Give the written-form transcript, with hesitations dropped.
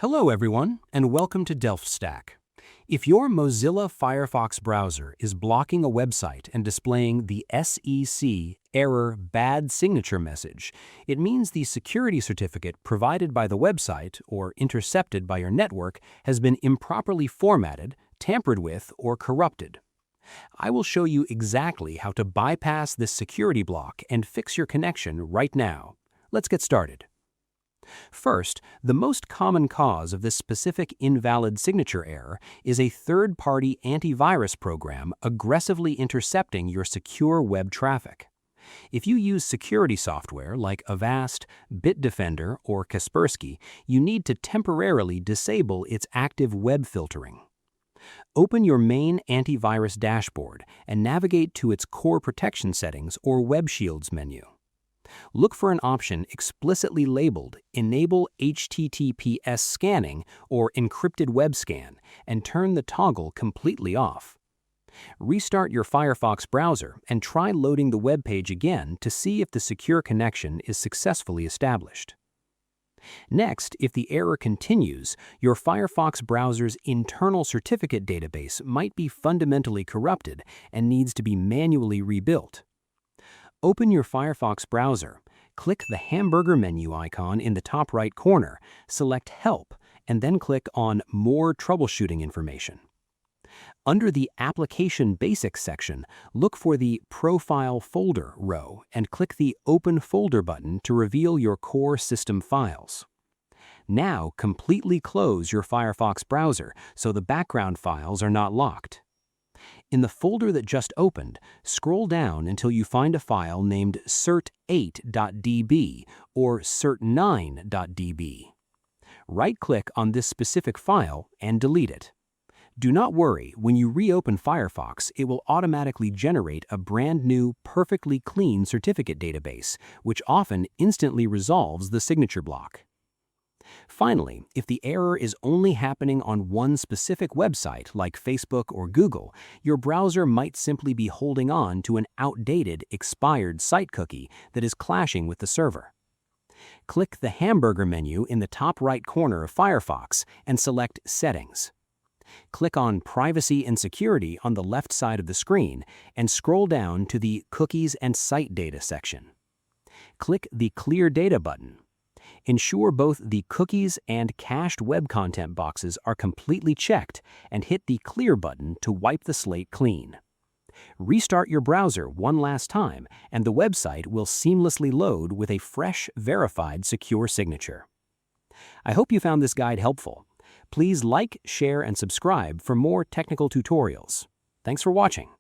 Hello everyone, and welcome to Delft Stack. If your Mozilla Firefox browser is blocking a website and displaying the SEC error bad signature message, it means the security certificate provided by the website or intercepted by your network has been improperly formatted, tampered with, or corrupted. I will show you exactly how to bypass this security block and fix your connection right now. Let's get started. First, the most common cause of this specific invalid signature error is a third-party antivirus program aggressively intercepting your secure web traffic. If you use security software like Avast, Bitdefender, or Kaspersky, you need to temporarily disable its active web filtering. Open your main antivirus dashboard and navigate to its Core Protection Settings or Web Shields menu. Look for an option explicitly labeled Enable HTTPS Scanning or Encrypted Web Scan and turn the toggle completely off. Restart your Firefox browser and try loading the web page again to see if the secure connection is successfully established. Next, if the error continues, your Firefox browser's internal certificate database might be fundamentally corrupted and needs to be manually rebuilt. Open your Firefox browser, click the hamburger menu icon in the top right corner, select Help, and then click on More Troubleshooting Information. Under the Application Basics section, look for the Profile Folder row and click the Open Folder button to reveal your core system files. Now, completely close your Firefox browser so the background files are not locked. In the folder that just opened, scroll down until you find a file named cert8.db or cert9.db. Right-click on this specific file and delete it. Do not worry, when you reopen Firefox, it will automatically generate a brand new, perfectly clean certificate database, which often instantly resolves the signature block. Finally, if the error is only happening on one specific website like Facebook or Google, your browser might simply be holding on to an outdated, expired site cookie that is clashing with the server. Click the hamburger menu in the top right corner of Firefox and select Settings. Click on Privacy and Security on the left side of the screen and scroll down to the Cookies and Site Data section. Click the Clear Data button. Ensure both the cookies and cached web content boxes are completely checked and hit the Clear button to wipe the slate clean. Restart your browser one last time and the website will seamlessly load with a fresh, verified, secure signature. I hope you found this guide helpful. Please like, share, and subscribe for more technical tutorials. Thanks for watching.